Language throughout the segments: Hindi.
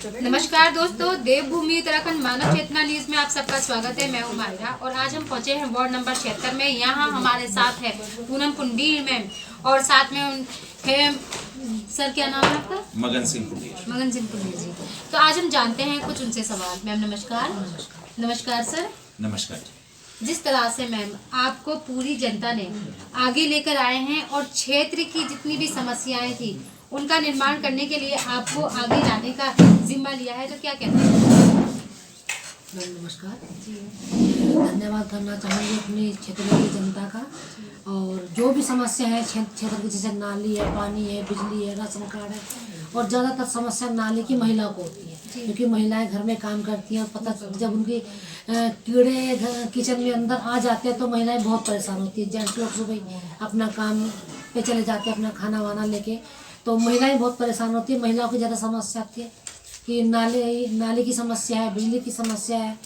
नमस्कार दोस्तों, देवभूमि उत्तराखंड मानव चेतना न्यूज में आप सबका स्वागत है। मैं हूं मायरा और आज हम पहुंचे हैं वार्ड नंबर 76 में। यहां हमारे साथ है पूनम पुंडीर मैम और साथ में है सर, क्या नाम है आपका? मगन सिंह पुंडीर जी। तो आज हम जानते हैं कुछ उनसे सवाल। मैम नमस्कार। नमस्कार सर। नमस्कार। जिस तरह से मैम आपको पूरी जनता ने आगे लेकर आए हैं और क्षेत्र की जितनी भी समस्याएं थी उनका निर्माण करने के लिए आपको आगे लाने का जिम्मा लिया है, तो क्या कहते हैं? नमस्कार जी, धन्यवाद करना चाहूँगी अपनी क्षेत्र की जनता का। और जो भी समस्या है क्षेत्र की, जैसे नाली है, पानी है, बिजली है, राशन कार्ड है, और ज़्यादातर समस्या नाली की महिलाओं को होती है, क्योंकि महिलाएं घर में काम करती हैं। पता जब उनकी कीड़े किचन में अंदर आ जाते हैं तो महिलाएं बहुत परेशान होती है। जेंट्स लोग सुबह अपना काम पे चले जाते हैं अपना खाना वाना लेके, तो महिलाएं बहुत परेशान होती है। महिलाओं की ज़्यादा समस्या आती है कि नाले की समस्या है, बिजली की समस्या है,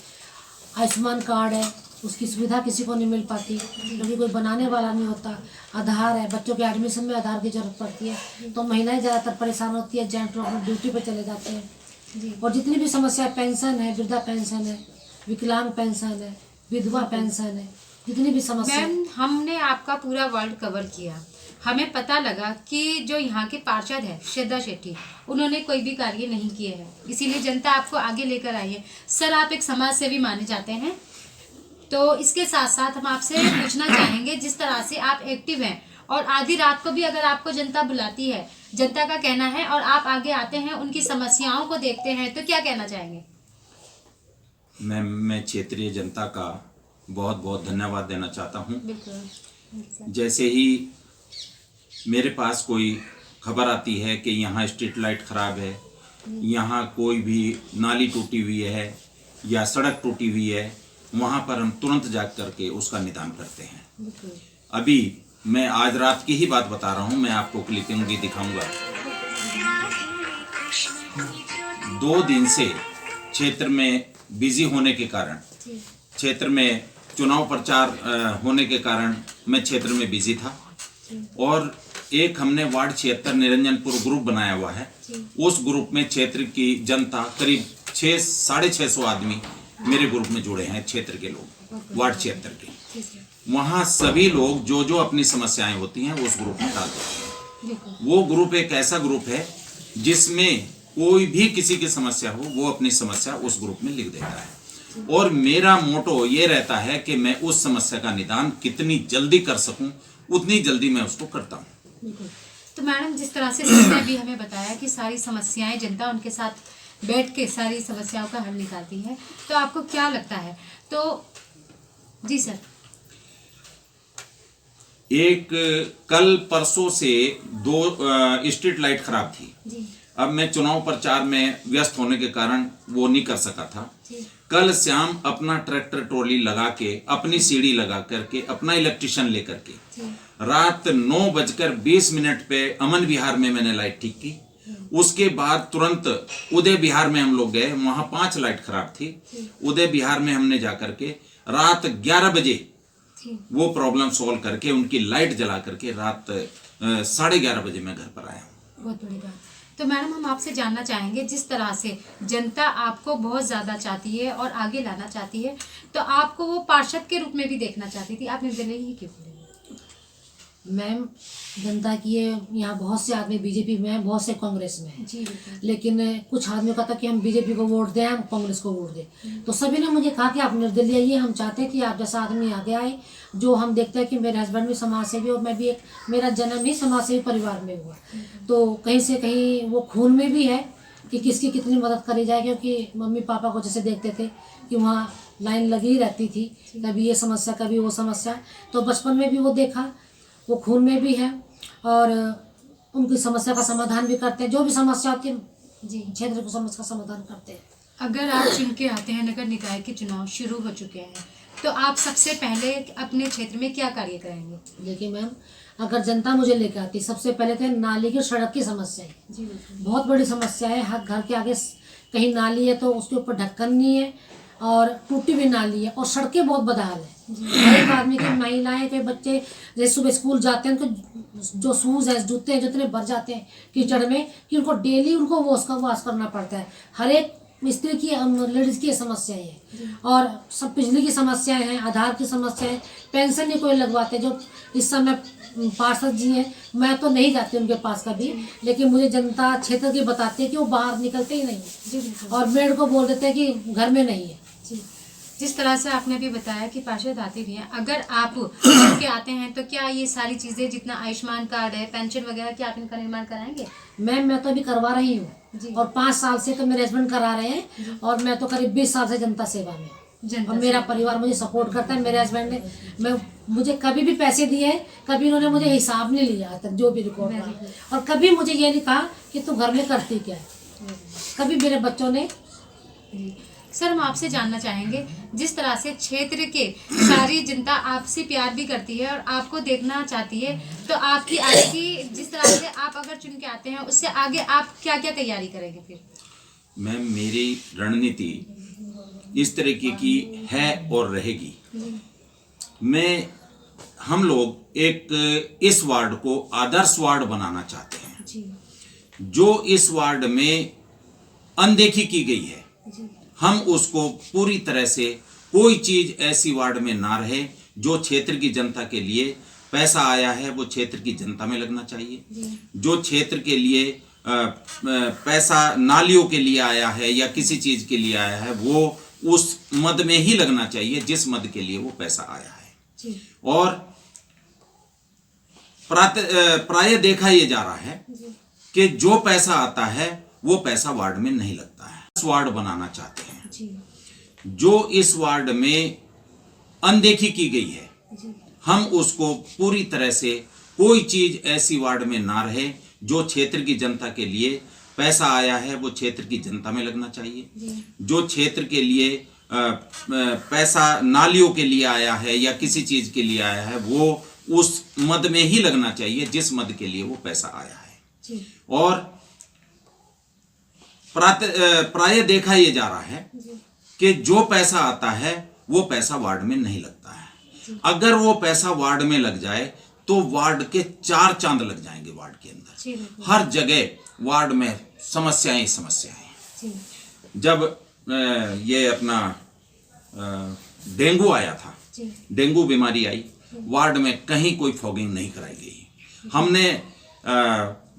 आयुष्मान कार्ड है, उसकी सुविधा किसी को नहीं मिल पाती क्योंकि कोई बनाने वाला नहीं होता। आधार है, बच्चों के एडमिशन में आधार की जरूरत पड़ती है, तो महिलाएं ज़्यादातर परेशान होती है। जेंट्स लोग अपनी ड्यूटी पर चले जाते हैं। और जितनी भी समस्या है, पेंशन है, वृद्धा पेंशन है, विकलांग पेंशन है, विधवा पेंशन है, जितनी भी समस्या। मैम हमने आपका पूरा वर्ल्ड कवर किया, हमें पता लगा कि जो यहाँ के पार्षद है श्रद्धा शेट्टी, उन्होंने कोई भी कार्य नहीं किए हैं, इसीलिए जनता आपको आगे लेकर आई है। सर, आप एक समाज सेवी माने जाते हैं, तो इसके साथ साथ हम आपसे पूछना चाहेंगे, जिस तरह से आप एक्टिव हैं और आधी रात को भी अगर आपको जनता बुलाती है, जनता का कहना है, और आप आगे आते हैं, उनकी समस्याओं को देखते हैं, तो क्या कहना चाहेंगे? मैं क्षेत्रीय जनता का बहुत बहुत धन्यवाद देना चाहता हूँ। बिल्कुल। जैसे ही मेरे पास कोई खबर आती है कि यहाँ स्ट्रीट लाइट खराब है, यहाँ कोई भी नाली टूटी हुई है या सड़क टूटी हुई है, वहाँ पर हम तुरंत जाग करके उसका निदान करते हैं। अभी मैं आज रात की ही बात बता रहा हूँ, मैं आपको क्लिपिंग भी दिखाऊंगा। 2 दिन से क्षेत्र में बिजी होने के कारण, क्षेत्र में चुनाव प्रचार होने के कारण मैं क्षेत्र में बिजी था, और एक हमने वार्ड 76 निरंजनपुर ग्रुप बनाया हुआ है। उस ग्रुप में क्षेत्र की जनता करीब 600-650 आदमी मेरे ग्रुप में जुड़े हैं, क्षेत्र के लोग, वार्ड 76 के। वहाँ सभी लोग जो जो अपनी समस्याएं होती हैं उस ग्रुप में डाल देते हैं। वो ग्रुप एक ऐसा ग्रुप है जिसमें कोई भी किसी की समस्या हो, वो अपनी समस्या उस ग्रुप में लिख देता है, और मेरा मोटो ये रहता है कि मैं उस समस्या का निदान कितनी जल्दी कर सकूं, उतनी जल्दी मैं उसको करता हूं। तो मैडम, जिस तरह से सर ने भी हमें बताया कि सारी समस्याएं जनता उनके साथ बैठ के सारी समस्याओं का हल निकालती है, तो आपको क्या लगता है? तो जी सर। एक कल परसों से 2 स्ट्रीट लाइट खराब थी जी। अब मैं चुनाव प्रचार में व्यस्त होने के कारण वो नहीं कर सका था। कल शाम अपना ट्रैक्टर ट्रॉली लगा के, अपनी सीढ़ी लगा करके, अपना इलेक्ट्रिशियन लेकर के रात 9:20 पे अमन विहार में मैंने लाइट ठीक की। उसके बाद तुरंत उदय विहार में हम लोग गए, वहां 5 लाइट खराब थी। उदय विहार में हमने जाकर के रात 11 बजे वो प्रॉब्लम सॉल्व करके उनकी लाइट जला करके रात 11:30 बजे मैं घर पर आया हूँ। बहुत बड़ी बात। तो मैडम, हम आपसे जानना चाहेंगे, जिस तरह से जनता आपको बहुत ज़्यादा चाहती है और आगे लाना चाहती है, तो आपको वो पार्षद के रूप में भी देखना चाहती थी, आप निर्दलीय ही क्यों बोले? मैम, जनता की यहाँ बहुत से आदमी बीजेपी में हैं, बहुत से कांग्रेस में हैं। जी। लेकिन कुछ आदमियों का था कि हम बीजेपी को वोट दें, हम कांग्रेस को वोट दें, तो सभी ने मुझे कहा कि आप निर्दलीय आइए, हम चाहते हैं कि आप जैसा आदमी आगे आए। जो हम देखते हैं कि मेरे हस्बैंड भी समाज सेवी और मैं भी मेरा जन्म ही समाज सेवी परिवार में हुआ, तो कहीं से कहीं वो खून में भी है कि किसकी कितनी मदद करी जाए। क्योंकि मम्मी पापा को जैसे देखते थे कि वहाँ लाइन लगी ही रहती थी, कभी ये समस्या कभी वो समस्या, तो बचपन में भी वो देखा, वो खून में भी है, और उनकी समस्या का समाधान भी करते हैं। जो भी समस्या होती है जी, क्षेत्र की समस्या का समाधान करते हैं। अगर आप चुन के आते हैं, नगर निकाय के चुनाव शुरू हो चुके हैं, तो आप सबसे पहले अपने क्षेत्र में क्या कार्य करेंगे? देखिए मैम, अगर जनता मुझे लेकर आती, सबसे पहले तो नाली की सड़क की समस्या है बहुत बड़ी समस्या है। हर घर के आगे कहीं नाली है तो उसके ऊपर ढक्कन नहीं है, और टूटी हुई नाली है और सड़कें बहुत बदहाल है। हर एक आदमी के महिलाएं के बच्चे जैसे सुबह स्कूल जाते हैं उनको जो शूज है जूते हैं जितने भर जाते हैं कीचड़ में कि उनको डेली उनको वॉश करना पड़ता है। हर एक स्त्री की लेडीज की समस्याएं हैं और सब बिजली की समस्याएं हैं, आधार की समस्याएं, पेंशन नहीं कोई लगवाते। जो इस समय पार्षद जी हैं, मैं तो नहीं जाती उनके पास कभी, लेकिन मुझे जनता क्षेत्र की बताती है कि वो बाहर निकलते ही नहीं और मेड को बोल देते हैं कि घर में नहीं है। जी, जिस तरह से आपने अभी बताया कि पार्षद आते भी हैं, अगर आप के आते हैं तो क्या ये सारी चीज़ें जितना आयुष्मान कार्ड है, पेंशन वगैरह, क्या आप इनका निर्माण कराएंगे? मैम मैं तो अभी करवा रही हूँ और 5 साल से तो मेरे हस्बैंड करा रहे हैं और मैं तो करीब 20 साल से जनता सेवा में और मेरा परिवार मुझे सपोर्ट करता है। मेरे हस्बैंड ने मुझे कभी भी पैसे दिए हैं, कभी उन्होंने मुझे हिसाब नहीं लिया आज तक जो भी रिकॉर्ड रहा, और कभी मुझे ये नहीं कहा कि तू घर में करती क्या है। कभी मेरे बच्चों ने। सर, हम आपसे जानना चाहेंगे, जिस तरह से क्षेत्र के सारी जनता आपसे प्यार भी करती है और आपको देखना चाहती है, तो आपकी आगे की जिस तरह से आप अगर चुन के आते हैं उससे आगे आप क्या क्या तैयारी करेंगे फिर? मैम, मेरी रणनीति इस तरीके की है और रहेगी। हम लोग एक इस वार्ड को आदर्श वार्ड बनाना चाहते हैं जी। जो इस वार्ड में अनदेखी की गई है जी। हम उसको पूरी तरह से, कोई चीज ऐसी वार्ड में ना रहे जो क्षेत्र की जनता के लिए पैसा आया है वो क्षेत्र की जनता में लगना चाहिए। जो क्षेत्र के लिए पैसा नालियों के लिए आया है या किसी चीज के लिए आया है वो उस मद में ही लगना चाहिए जिस मद के लिए वो पैसा आया है। और प्राय देखा ये जा रहा है कि जो पैसा आता है वो पैसा वार्ड में नहीं लगता है। इस वार्ड बनाना चाहते हैं जो इस वार्ड में अनदेखी की गई है हम उसको पूरी तरह से, कोई चीज ऐसी वार्ड में ना रहे जो क्षेत्र की जनता के लिए पैसा आया है वो क्षेत्र की जनता में लगना चाहिए। जो क्षेत्र के लिए पैसा नालियों के लिए आया है या किसी चीज के लिए आया है वो उस मद में ही लगना चाहिए जिस मद के लिए वो पैसा आया है। और प्राय देखा ये जा रहा है कि जो पैसा आता है वो पैसा वार्ड में नहीं लगता है। अगर वो पैसा वार्ड में लग जाए तो वार्ड के 4 चांद लग जाएंगे। वार्ड के अंदर हर जगह वार्ड में समस्याएं समस्याएं। जब ये अपना डेंगू आया था, डेंगू बीमारी आई, वार्ड में कहीं कोई फॉगिंग नहीं कराई गई। हमने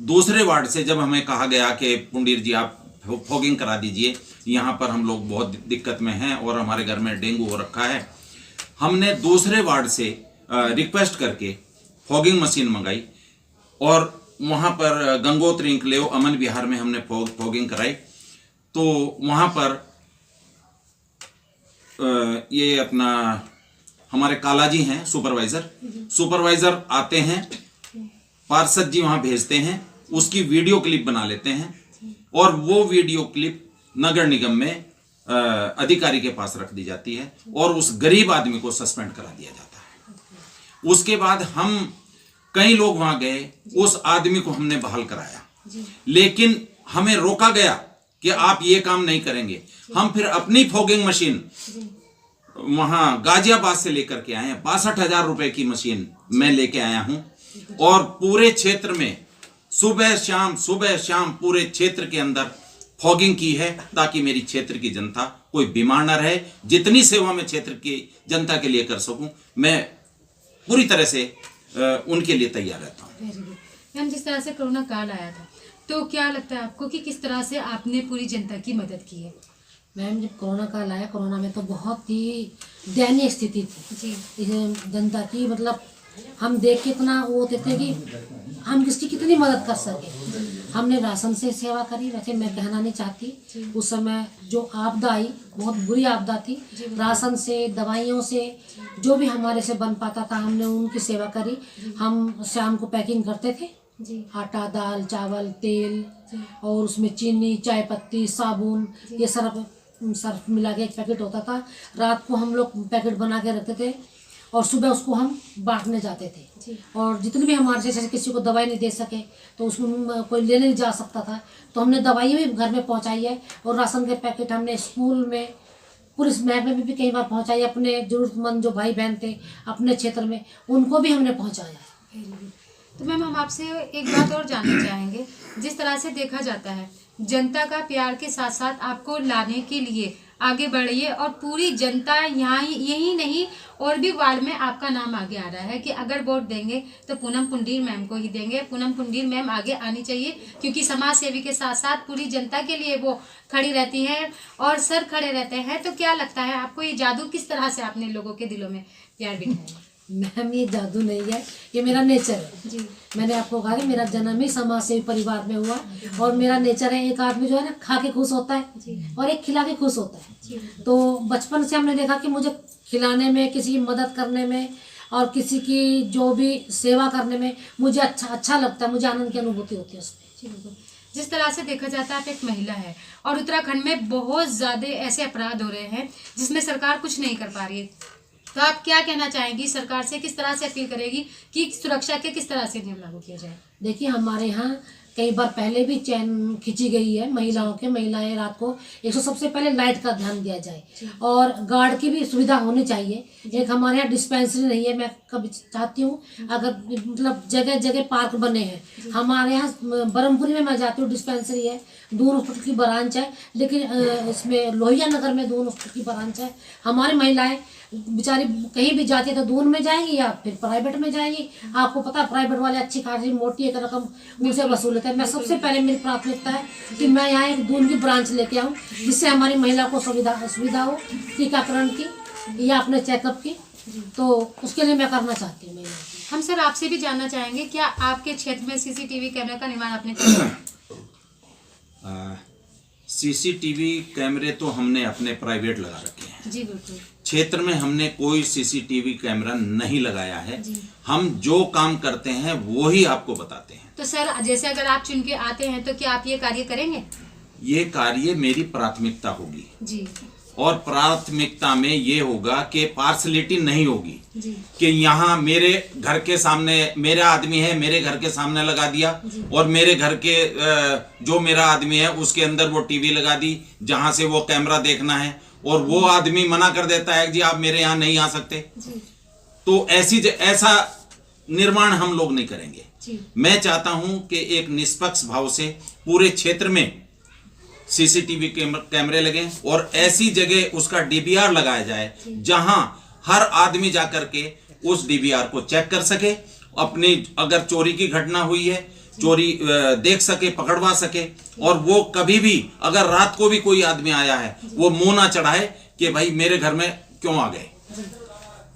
दूसरे वार्ड से जब हमें कहा गया कि पुंडीर जी आप फॉगिंग करा दीजिए, यहाँ पर हम लोग बहुत दिक्कत में हैं और हमारे घर में डेंगू हो रखा है, हमने दूसरे वार्ड से रिक्वेस्ट करके फॉगिंग मशीन मंगाई और वहाँ पर गंगोत्री इंक्लेव अमन विहार में हमने फॉगिंग कराई। तो वहाँ पर ये अपना हमारे कालाजी हैं सुपरवाइजर आते हैं, पार्षद जी वहाँ भेजते हैं, उसकी वीडियो क्लिप बना लेते हैं और वो वीडियो क्लिप नगर निगम में अधिकारी के पास रख दी जाती है और उस गरीब आदमी को सस्पेंड करा दिया जाता है। उसके बाद हम कई लोग वहां गए, उस आदमी को हमने बहाल कराया, लेकिन हमें रोका गया कि आप ये काम नहीं करेंगे। हम फिर अपनी फॉगिंग मशीन वहां गाजियाबाद से लेकर के आए हैं, 62,000 रुपए की मशीन मैं लेके आया हूं और पूरे क्षेत्र में सुबह शाम पूरे क्षेत्र के अंदर फॉगिंग की है ताकि मेरी क्षेत्र की जनता कोई बीमार ना रहे। जितनी सेवा मैं क्षेत्र की जनता के लिए कर सकूं मैं पूरी तरह से उनके लिए तैयार रहता हूं। वेरी गुड मैम, जिस तरह से कोरोना काल आया था तो क्या लगता है आपको कि किस तरह से आपने पूरी जनता की मदद की है? मैम जब कोरोना काल आया, कोरोना में तो बहुत ही दयनीय स्थिति थी जी जनता की। मतलब हम देख के इतना वो होते थे कि हम किसकी कितनी मदद कर सके। हमने राशन से सेवा करी, वैसे मैं कहना नहीं चाहती, उस समय जो आपदा आई बहुत बुरी आपदा थी। राशन से, दवाइयों से, जो भी हमारे से बन पाता था हमने उनकी सेवा करी। हम शाम को पैकिंग करते थे, आटा, दाल, चावल, तेल और उसमें चीनी, चाय पत्ती, साबुन, ये सर्फ मिला के एक पैकेट होता था। रात को हम लोग पैकेट बना के रखते थे और सुबह उसको हम बांटने जाते थे। और जितने भी हमारे जैसे किसी को दवाई नहीं दे सके तो उसमें कोई लेने नहीं जा सकता था तो हमने दवाई भी घर में पहुंचाई है। और राशन के पैकेट हमने स्कूल में पुलिस महकमे में भी कई बार पहुंचाई, अपने जरूरतमंद जो भाई बहन थे अपने क्षेत्र में उनको भी हमने पहुंचाया। तो मैम हम आपसे एक बात और जानना चाहेंगे, जिस तरह से देखा जाता है जनता का प्यार के साथ साथ आपको लाने के लिए आगे बढ़िए और पूरी जनता यहाँ यही नहीं और भी वार्ड में आपका नाम आगे आ रहा है कि अगर वोट देंगे तो पूनम पुंडीर मैम को ही देंगे। पूनम पुंडीर मैम आगे आनी चाहिए क्योंकि समाज सेवी के साथ साथ पूरी जनता के लिए वो खड़ी रहती हैं और सर खड़े रहते हैं। तो क्या लगता है आपको ये जादू किस तरह से आपने लोगों के दिलों में प्यार बिठाया? मैम ये जादू नहीं है, ये मेरा नेचर है जी। मैंने आपको कहा कि मेरा जन्म ही समाज सेवी परिवार में हुआ और मेरा नेचर है, एक आदमी जो है ना खा के खुश होता है और एक खिला के खुश होता है। तो बचपन से हमने देखा कि मुझे खिलाने में, किसी की मदद करने में और किसी की जो भी सेवा करने में मुझे अच्छा लगता है, मुझे आनंद की अनुभूति होती है उसमें। जिस तरह से देखा जाता है आप एक महिला है और उत्तराखंड में बहुत ज़्यादा ऐसे अपराध हो रहे हैं जिसमें सरकार कुछ नहीं कर पा रही है, तो आप क्या कहना चाहेंगी सरकार से, किस तरह से अपील करेगी कि सुरक्षा के किस तरह से नियम लागू किया जाए? देखिए हमारे यहाँ कई बार पहले भी चैन खींची गई है महिलाओं के, महिलाएं रात को सबसे पहले लाइट का ध्यान दिया जाए और गार्ड की भी सुविधा होनी चाहिए। एक हमारे यहाँ डिस्पेंसरी नहीं है, मैं कभी चाहती हूँ अगर मतलब जगह जगह पार्क बने हैं। हमारे यहाँ ब्रह्मपुरी में मैं जाती हूँ, डिस्पेंसरी है, दून हॉस्पिटल की ब्रांच है, लेकिन इसमें लोहिया नगर में दून हॉस्पिटल की ब्रांच है। हमारी महिलाएं बेचारी कहीं भी जाती है तो दून में जाएंगी या फिर प्राइवेट में जाएंगी। आपको पता है प्राइवेट वाले अच्छी खासी मोटी एक रकम उनसे वसूल लेते हैं। मैं सबसे पहले मेरी प्राथमिकता है कि मैं यहाँ एक दून की ब्रांच लेके आऊँ जिससे हमारी महिला को सुविधा हो टीकाकरण की या अपने चेकअप की, तो उसके लिए मैं करना चाहती हूँ। हम सर आपसे भी जानना चाहेंगे क्या आपके क्षेत्र में सीसीटीवी कैमरे का निर्माण आपने किया? सीसीटीवी कैमरे तो हमने अपने प्राइवेट लगा रखे हैं। जी बिल्कुल। क्षेत्र में हमने कोई सीसीटीवी कैमरा नहीं लगाया है। हम जो काम करते हैं वो ही आपको बताते हैं। तो सर जैसे अगर आप चुन के आते हैं तो क्या आप ये कार्य करेंगे? ये कार्य मेरी प्राथमिकता होगी जी। और प्राथमिकता में ये होगा कि पार्शलिटी नहीं होगी जी। कि यहाँ मेरे घर के सामने मेरा आदमी है, मेरे घर के सामने लगा दिया और मेरे घर के जो मेरा आदमी है उसके अंदर वो टीवी लगा दी जहाँ से वो कैमरा देखना है और वो आदमी मना कर देता है कि जी आप मेरे यहाँ नहीं आ सकते। तो ऐसा निर्माण हम लोग नहीं करेंगे। मैं चाहता हूं कि एक निष्पक्ष भाव से पूरे क्षेत्र में सीसीटीवी कैमरे लगे और ऐसी जगह उसका डीवीआर लगाया जाए जहां हर आदमी जाकर के उस डीवीआर को चेक कर सके, अपनी अगर चोरी की घटना हुई है चोरी देख सके, पकड़वा सके और वो कभी भी अगर रात को भी कोई आदमी आया है वो मुंह ना चढ़ाए कि भाई मेरे घर में क्यों आ गए।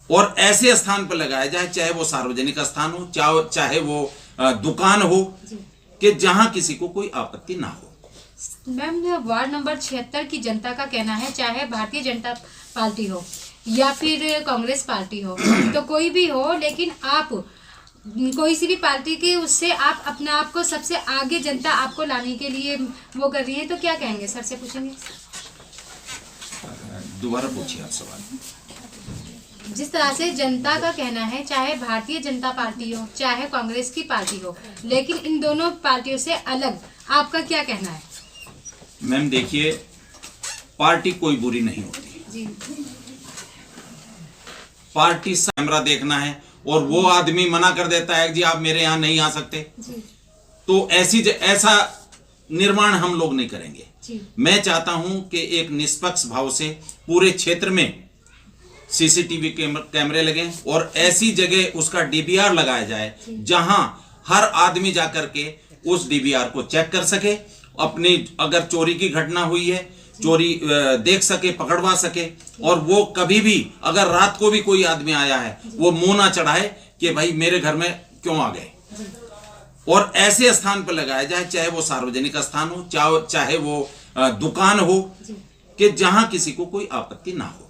और ऐसे स्थान पर लगाया जाए, चाहे वो सार्वजनिक स्थान हो, चाहे वो दुकान हो, कि जहां किसी को कोई आपत्ति ना हो। मैम वार्ड नंबर 76 की जनता का कहना है चाहे भारतीय जनता पार्टी हो या फिर कांग्रेस पार्टी हो तो कोई भी हो, लेकिन आप कोई सी भी पार्टी के उससे आप अपने आप को सबसे आगे जनता आपको लाने के लिए वो कर रही है, तो क्या कहेंगे? सर से पूछेंगे। दोबारा पूछिए आप सवाल। जिस तरह से जनता का कहना है चाहे भारतीय जनता पार्टी हो चाहे कांग्रेस की पार्टी हो, लेकिन इन दोनों पार्टियों से अलग आपका क्या कहना है? मैम देखिए, पार्टी कोई बुरी नहीं होती जी। पार्टी कैमरा देखना है और वो आदमी मना कर देता है कि जी आप मेरे यहाँ नहीं आ सकते जी। तो ऐसा निर्माण हम लोग नहीं करेंगे। जी। मैं चाहता हूं कि एक निष्पक्ष भाव से पूरे क्षेत्र में सीसीटीवी कैमरे लगे और ऐसी जगह उसका डीवीआर लगाया जाए जहां हर आदमी जाकर के उस डीवीआर को चेक कर सके, अपनी अगर चोरी की घटना हुई है चोरी देख सके, पकड़वा सके और वो कभी भी अगर रात को भी कोई आदमी आया है वो मुंह ना चढ़ाए कि भाई मेरे घर में क्यों आ गए। और ऐसे स्थान पर लगाया जाए, चाहे वो सार्वजनिक स्थान हो, चाहे वो दुकान हो, कि जहां किसी को कोई आपत्ति ना हो।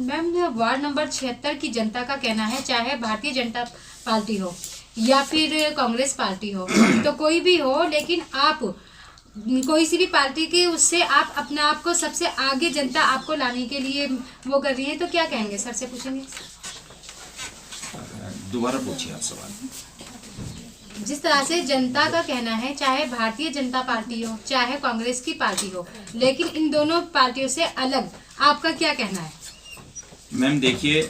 मैम वार्ड नंबर 76 की जनता का कहना है चाहे भारतीय जनता पार्टी हो या फिर कांग्रेस पार्टी हो तो कोई भी हो, लेकिन आप कोई सी भी पार्टी के उससे आप अपने आप को सबसे आगे जनता आपको लाने के लिए वो कर रही है, तो क्या कहेंगे? सर से पूछेंगे। दोबारा पूछिए आप सवाल। जिस तरह से जनता का कहना है, चाहे भारतीय जनता पार्टी हो चाहे कांग्रेस की पार्टी हो, लेकिन इन दोनों पार्टियों से अलग आपका क्या कहना है? मैम देखिए,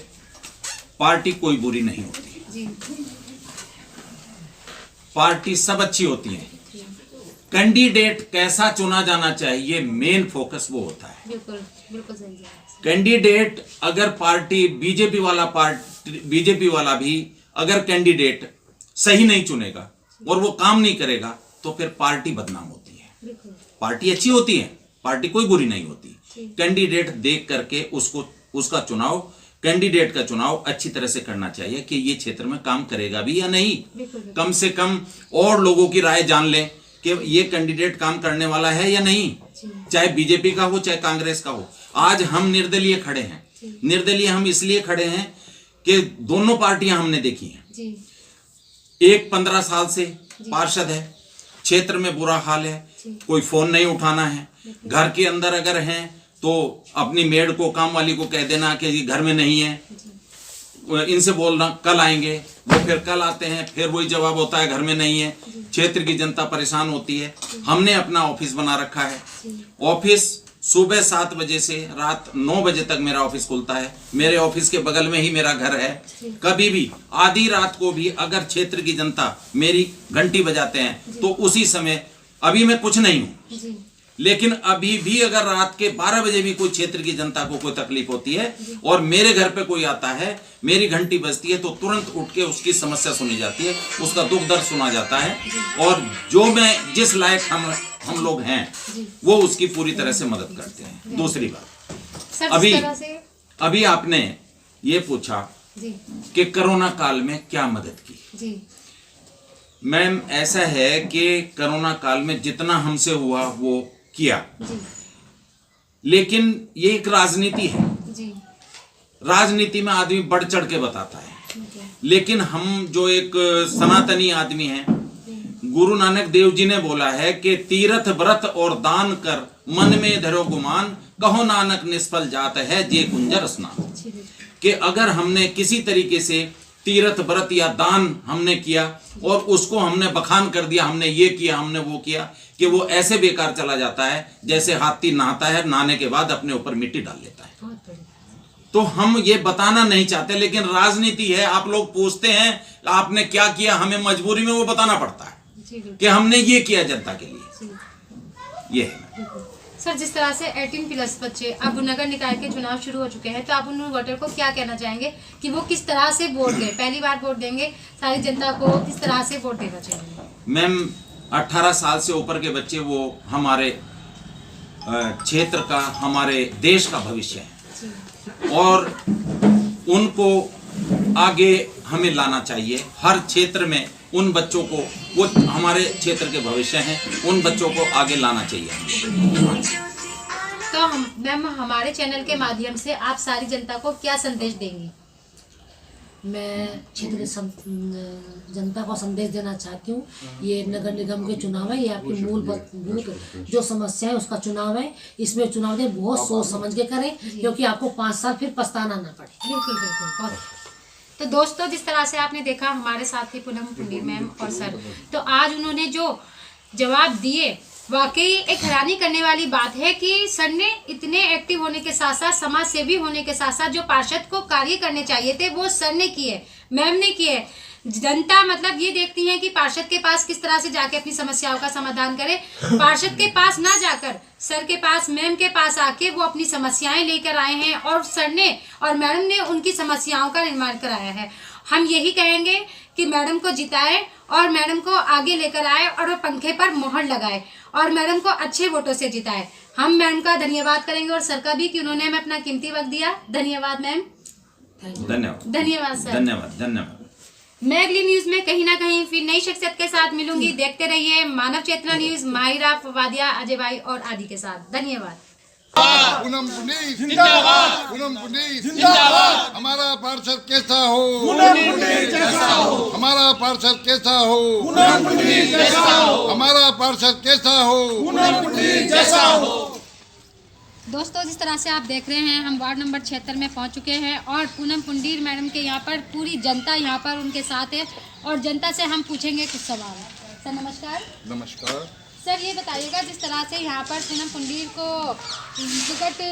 पार्टी कोई बुरी नहीं होती, जी पार्टी सब अच्छी होती है। कैंडिडेट कैसा चुना जाना चाहिए, मेन फोकस वो होता है। बिल्कुल बिल्कुल सही है। कैंडिडेट अगर पार्टी बीजेपी वाला भी अगर कैंडिडेट सही नहीं चुनेगा और वो काम नहीं करेगा तो फिर पार्टी बदनाम होती है। बिल्कुल पार्टी अच्छी होती है, पार्टी कोई बुरी नहीं होती। कैंडिडेट देख करके उसका चुनाव, कैंडिडेट का चुनाव अच्छी तरह से करना चाहिए कि ये क्षेत्र में काम करेगा भी या नहीं। कम से कम और लोगों की राय जान लें कि ये कैंडिडेट काम करने वाला है या नहीं, चाहे बीजेपी का हो चाहे कांग्रेस का हो। आज हम निर्दलीय खड़े हैं। निर्दलीय हम इसलिए खड़े हैं कि दोनों पार्टियां हमने देखी हैं। एक 15 साल से पार्षद है, क्षेत्र में बुरा हाल है, कोई फोन नहीं उठाना है, घर के अंदर अगर हैं तो अपनी मेड को, काम वाली को कह देना कि ये घर में नहीं है, इनसे बोलना कल आएंगे, वो फिर कल आते हैं, फिर वही जवाब होता है घर में नहीं है। क्षेत्र की जनता परेशान होती है। हमने अपना ऑफिस बना रखा है। ऑफिस सुबह 7 बजे से रात 9 बजे तक मेरा ऑफिस खुलता है। मेरे ऑफिस के बगल में ही मेरा घर है। कभी भी आधी रात को भी अगर क्षेत्र की जनता मेरी घंटी बजाते हैं तो उसी समय, अभी मैं कुछ नहीं हूँ, लेकिन अभी भी अगर रात के 12 बजे भी कोई क्षेत्र की जनता को कोई तकलीफ होती है और मेरे घर पे कोई आता है, मेरी घंटी बजती है, तो तुरंत उठ के उसकी समस्या सुनी जाती है, उसका दुख दर्द सुना जाता है और जो मैं जिस लायक हम लोग हैं वो उसकी पूरी तरह से मदद करते हैं। दूसरी बात, अभी आपने ये पूछा कि कोरोना काल में क्या मदद की। मैम ऐसा है कि कोरोना काल में जितना हमसे हुआ वो किया, लेकिन ये एक राजनीति है। राजनीति में आदमी बढ़ चढ़ के बताता है, लेकिन हम जो एक सनातनी आदमी हैं, गुरु नानक देव जी ने बोला है कि तीर्थ व्रत और दान कर मन में धरो गुमान, कहो नानक निष्फल जात है जे कुंजर स्नान। कि अगर हमने किसी तरीके से तीर्थ व्रत या दान हमने किया और उसको हमने बखान कर दिया, हमने ये किया हमने वो किया, कि वो ऐसे बेकार चला जाता है जैसे हाथी नहाता है, नहाने के बाद अपने ऊपर मिट्टी डाल लेता है। तो हम ये बताना नहीं चाहते, लेकिन राजनीति है। आप लोग पूछते हैं आपने क्या किया, हमें मजबूरी में वो बताना पड़ता है कि हमने ये किया जनता के लिए। ये है सर, जिस तरह से 18+ बच्चे, अब नगर निकाय के चुनाव शुरू हो चुके हैं, तो आप उन वोटर को क्या कहना चाहेंगे कि वो किस तरह से वोट दें, पहली बार वोट देंगे, सारी जनता को किस तरह से वोट देना चाहिए? मैम 18 साल से ऊपर के बच्चे वो हमारे क्षेत्र का, हमारे देश का भविष्य है और उनको आगे हमें लाना चाहिए। हर क्षेत्र में उन बच्चों को, वो हमारे क्षेत्र के भविष्य हैं, उन बच्चों को आगे लाना चाहिए। तो मैम हमारे चैनल के माध्यम से आप सारी जनता को क्या संदेश देंगी? मैं क्षेत्र की जनता को संदेश देना चाहती हूँ, ये नगर निगम के चुनाव है, ये आपकी मूलभूत जो समस्या है उसका चुनाव है। इसमें चुनाव दें बहुत सोच समझ के करें, क्योंकि आपको 5 साल फिर पछताना ना पड़े। बिल्कुल बिल्कुल, बहुत। तो दोस्तों, जिस तरह से आपने देखा हमारे साथ थी पूनम पुंडीर मैम और सर, तो आज उन्होंने जो जवाब दिए, वाकई एक हैरानी करने वाली बात है कि सर ने इतने एक्टिव होने के साथ साथ, समाज सेवी होने के साथ साथ, जो पार्षद को कार्य करने चाहिए थे वो सर ने किए, मैम ने किए। जनता मतलब ये देखती है कि पार्षद के पास किस तरह से जाके अपनी समस्याओं का समाधान करे। पार्षद के पास ना जाकर सर के पास, मैम के पास आके वो अपनी समस्याएं लेकर आए हैं और सर ने और मैडम ने उनकी समस्याओं का निर्माण कराया है। हम यही कहेंगे कि मैडम को जिताए और मैडम को आगे लेकर आए और पंखे पर मोहर लगाए और मैडम को अच्छे वोटों से जिताए। हम मैम का धन्यवाद करेंगे और सर का भी कि उन्होंने हमें अपना कीमती वक्त दिया। धन्यवाद मैम। धन्यवाद। धन्यवाद सर। धन्यवाद। मैं अगली न्यूज में कहीं ना कहीं फिर नई शख्सियत के साथ मिलूंगी। देखते रहिए मानव चेतना न्यूज, माहिरा, फवादिया, अजय भाई और आदि के साथ। धन्यवाद। पूनम पुंडीर जिंदाबाद, पूनम पुंडीर जिंदाबाद। हमारा पार्षद कैसा हो, पूनम पुंडीर जैसा हो। हमारा पार्षद कैसा हो, पूनम पुंडीर जैसा हो। हमारा पार्षद कैसा हो, पूनम पुंडीर जैसा हो। दोस्तों, जिस तरह से आप देख रहे हैं, हम वार्ड नंबर 76 में पहुंच चुके हैं और पूनम पुंडीर मैडम के यहाँ पर पूरी जनता यहाँ पर उनके साथ है और जनता से हम पूछेंगे कुछ सवाल। सर नमस्कार। नमस्कार। सर ये बताइएगा, जिस तरह से यहाँ पर पूनम पुंडीर को टिकट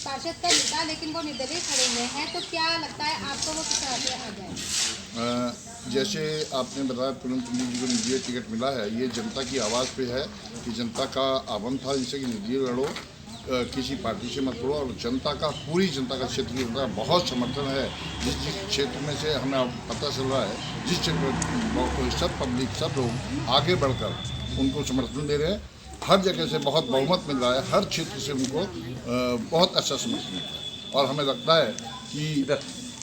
पार्षद का मिला लेकिन वो निर्दलीय खड़े हुए हैं, तो क्या लगता है आपको वो किस तरह से आ जाए? जैसे आपने बताया पूनम पुंडीर जी को निर्दलीय टिकट मिला है, ये जनता की आवाज़ पे है कि जनता का आह्वान था जिससे कि निर्दलीय लड़ो, किसी पार्टी से मत लड़ो। और जनता का, पूरी जनता का, क्षेत्र की जनता का बहुत समर्थन है। जिस जिस क्षेत्र में से हमें पता चल रहा है, जिस क्षेत्र में सब पब्लिक, सब लोग आगे बढ़कर उनको समर्थन दे रहे हैं। हर जगह से बहुत बहुमत मिल रहा है, हर क्षेत्र से उनको बहुत अच्छा समर्थन मिल रहा है। और हमें लगता है कि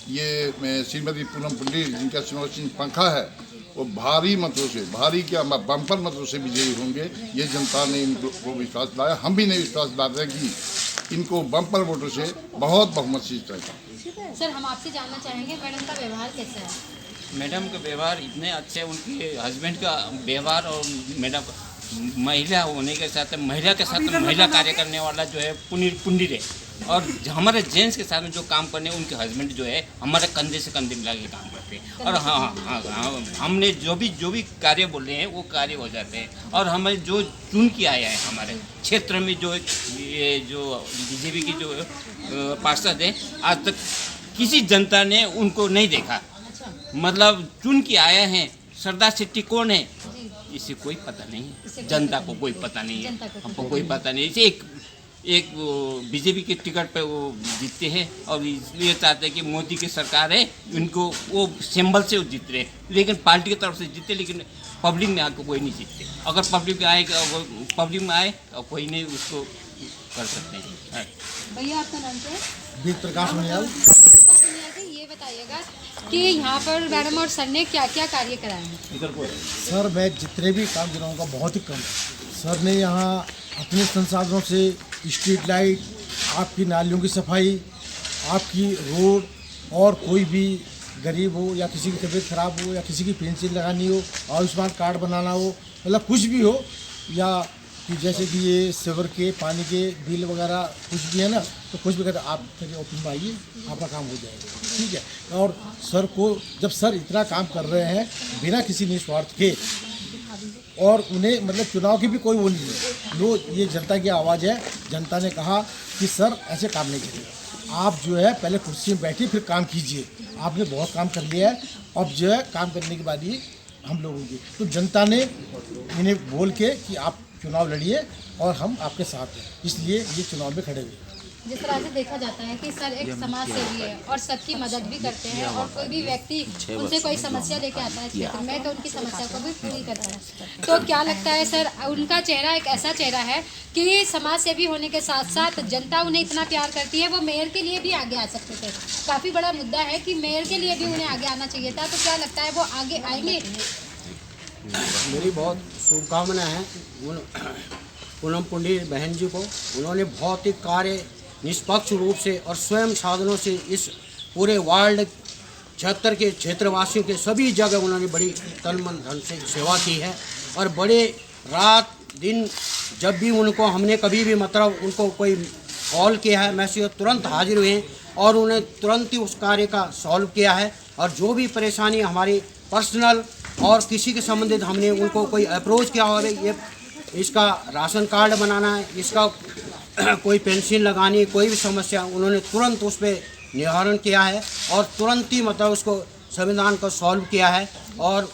ये श्रीमती पूनम पुंडीर जिनका चुनाव चिन्ह पंखा है, वो भारी मतों से, भारी क्या बम्पर मतों से विजयी होंगे। ये जनता ने इनको विश्वास दिलाया। हम भी नहीं विश्वास दिलाते हैं कि इनको बम्पर वोटों से बहुत बहुमत से जीतेगा। सर हम आपसे जानना चाहेंगे मैडम का व्यवहार कैसा है? मैडम का व्यवहार इतने अच्छे, उनके हस्बैंड का व्यवहार और मैडम महिला होने के साथ, महिला के साथ महिला कार्य करने वाला जो है पुंडीर है। और हमारे जेंट्स के साथ में जो काम करने, उनके हस्बैंड जो है हमारे कंधे से कंधे मिला के काम करते हैं। और हाँ, हमने जो भी कार्य बोल रहे हैं वो कार्य हो जाते हैं। और हमें जो चुन के आया है हमारे क्षेत्र में, जो ये जो बीजेपी की जो पार्षद है, आज तक किसी जनता ने उनको नहीं देखा। मतलब चुन के आए हैं। सरदार शेट्टी कौन है इसे कोई पता नहीं है, जनता को कोई पता नहीं है, हमको कोई पता नहीं। इसे एक बीजेपी के टिकट पे वो जीतते हैं और इसलिए चाहते हैं कि मोदी की सरकार है, उनको वो सिंबल से वो जीत रहे हैं। लेकिन पार्टी की तरफ से जीतते, लेकिन पब्लिक में आकर कोई नहीं जीतते। अगर पब्लिक में आए तो कोई नहीं उसको कर सकते हैं। भैया आपका नाम क्या है? वीर प्रकाश मनियाल। ये बताइएगा कि यहाँ पर मैडम और सर ने क्या क्या कार्य कराए हैं? सर मैं जितने भी काम गिनाऊंगा बहुत ही कम। सर ने यहाँ अपने संसाधनों से स्ट्रीट लाइट, आपकी नालियों की सफाई, आपकी रोड, और कोई भी गरीब हो या किसी की तबीयत खराब हो या किसी की पेंशन लगानी हो, आयुष्मान कार्ड बनाना हो, मतलब कुछ भी हो, या कि जैसे कि ये सीवर के पानी के बिल वगैरह कुछ भी है ना, तो कुछ भी कहते आप मेरे ऑफिस में आइए, आपका काम हो जाएगा, ठीक है। और सर को, जब सर इतना काम कर रहे हैं बिना किसी निस्वार्थ के, और उन्हें मतलब चुनाव की भी कोई वो नहीं है, लो ये जनता की आवाज़ है। जनता ने कहा कि सर ऐसे काम नहीं करिए, आप जो है पहले कुर्सी में बैठिए फिर काम कीजिए। आपने बहुत काम कर लिया है, अब जो है काम करने के बाद ही हम लोग होंगे। तो जनता ने इन्हें बोल के कि आप चुनाव लड़िए और हम आपके साथ हैं, इसलिए ये चुनाव में खड़े हुए। जिस तरह से देखा जाता है कि सर एक समाज सेवी है और सबकी मदद भी करते हैं, और कोई भी व्यक्ति उनसे कोई समस्या लेके आता है क्षेत्र में तो उनकी समस्या को भी पूरी करता है। तो क्या लगता है सर, उनका चेहरा एक ऐसा चेहरा है कि समाज सेवी होने के साथ साथ जनता उन्हें इतना प्यार करती है, वो मेयर के लिए भी आगे आ सकते थे। काफ़ी बड़ा मुद्दा है कि मेयर के लिए भी उन्हें आगे आना चाहिए था, तो क्या लगता है वो आगे आएंगे? मेरी बहुत शुभकामनाएं हैं पूनम पुंडीर बहन जी को। उन्होंने बहुत ही कार्य निष्पक्ष रूप से और स्वयं साधनों से इस पूरे वार्ड 76 के क्षेत्रवासियों के सभी जगह उन्होंने बड़ी तन मन धन से सेवा की है। और बड़े रात दिन जब भी उनको हमने कभी भी मतलब उनको कोई कॉल किया है, मैसेज, तुरंत हाजिर हुए हैं और उन्हें तुरंत ही उस कार्य का सॉल्व किया है। और जो भी परेशानी हमारी पर्सनल और किसी के संबंधित हमने उनको कोई अप्रोच किया हो, ये इसका राशन कार्ड बनाना है, इसका कोई पेंशन लगानी, कोई भी समस्या, उन्होंने तुरंत उस पर निवारण किया है और तुरंत ही मतलब उसको संविधान को सॉल्व किया है। और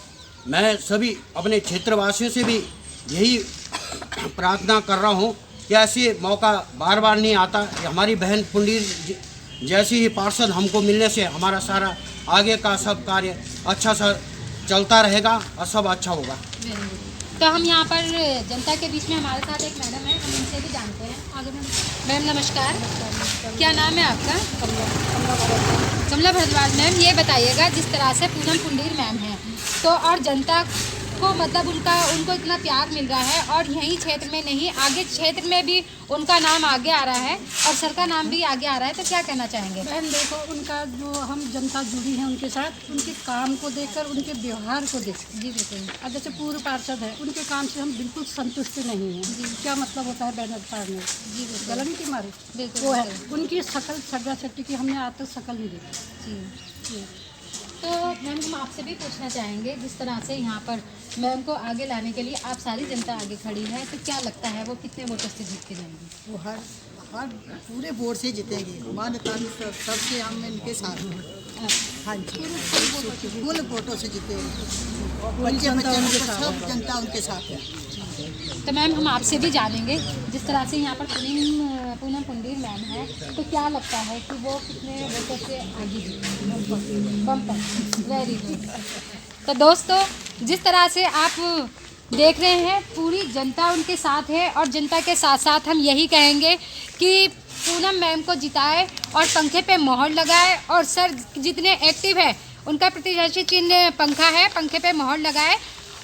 मैं सभी अपने क्षेत्रवासियों से भी यही प्रार्थना कर रहा हूँ कि ऐसे मौका बार बार नहीं आता। हमारी बहन पुंडीर जैसी ही पार्षद हमको मिलने से हमारा सारा आगे का सब कार्य अच्छा सा चलता रहेगा और सब अच्छा होगा। तो हम यहाँ पर जनता के बीच में हमारे साथ एक मैडम है, हम इनसे भी जानते हैं। आगे मैम नमस्कार, क्या नाम है आपका? कमला भारद्वाज। मैम ये बताइएगा, जिस तरह से पूनम पुंडीर मैम है तो और जनता आपको मतलब उनको इतना प्यार मिल रहा है और यहीं क्षेत्र में नहीं आगे क्षेत्र में भी उनका नाम आगे आ रहा है और सर का नाम भी आगे आ रहा है, तो क्या कहना चाहेंगे? बहन देखो, उनका जो हम जनता जुड़ी है उनके साथ, उनके काम को देखकर, उनके व्यवहार को देख जी बिल्कुल। अब जैसे पूर्व पार्षद है, उनके काम से हम बिल्कुल संतुष्ट नहीं हैं। क्या मतलब होता है बैनर फाड़ने? जी बिल्कुल। गलत की मारे बिल्कुल, वो है बिल्कुल। उनकी शकल सगा शक्ति की हमने आज तक शकल नहीं देखी। जी। तो मैम हम आपसे भी पूछना चाहेंगे, जिस तरह से यहाँ पर मैम को आगे लाने के लिए आप सारी जनता आगे खड़ी है, तो क्या लगता है वो कितने वोटों से जीत के जाएंगी? वो हर पूरे वोट से जीतेंगे, मान्यता सबसे हम इनके साथ हैं। हाँ जी, फुल वोटों से जीतेंगे, बच्चे बच्चे सब जनता उनके साथ है। तो मैम हम आपसे भी जानेंगे, जिस तरह से यहाँ पर पूनम पुंडीर मैम है, तो क्या लगता है कि वो कितने वोटों से आगे जीतेंगे? बम्पर। Very good. तो दोस्तों, जिस तरह से आप देख रहे हैं पूरी जनता उनके साथ है और जनता के साथ साथ हम यही कहेंगे कि पूनम मैम को जिताए और पंखे पे मोहर लगाए और सर जितने एक्टिव है उनका प्रत्याशी चिन्ह पंखा है, पंखे पे मोहर लगाए।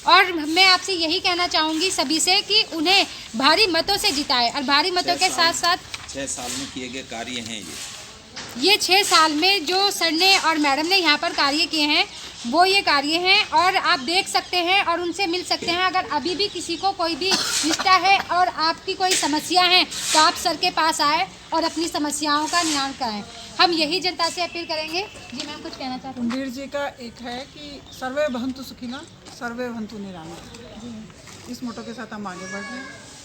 और मैं आपसे यही कहना चाहूँगी सभी से कि उन्हें भारी मतों से जिताए और भारी मतों के साथ साथ 6 साल में किए गए कार्य हैं ये 6 साल में जो सर ने और मैडम ने यहाँ पर कार्य किए हैं वो ये कार्य हैं और आप देख सकते हैं और उनसे मिल सकते हैं। अगर अभी भी किसी को कोई भी रिश्ता है और आपकी कोई समस्या है तो आप सर के पास आए और अपनी समस्याओं का निदान कराएं। हम यही जनता से अपील करेंगे। जी मैम कुछ कहना चाहते हैं? पुंडीर जी का एक है कि सर्वे भवन्तु सुखिनः सर्वे भवन्तु निरामया, इस मोटो के साथ हम आगे बढ़ रहे हैं।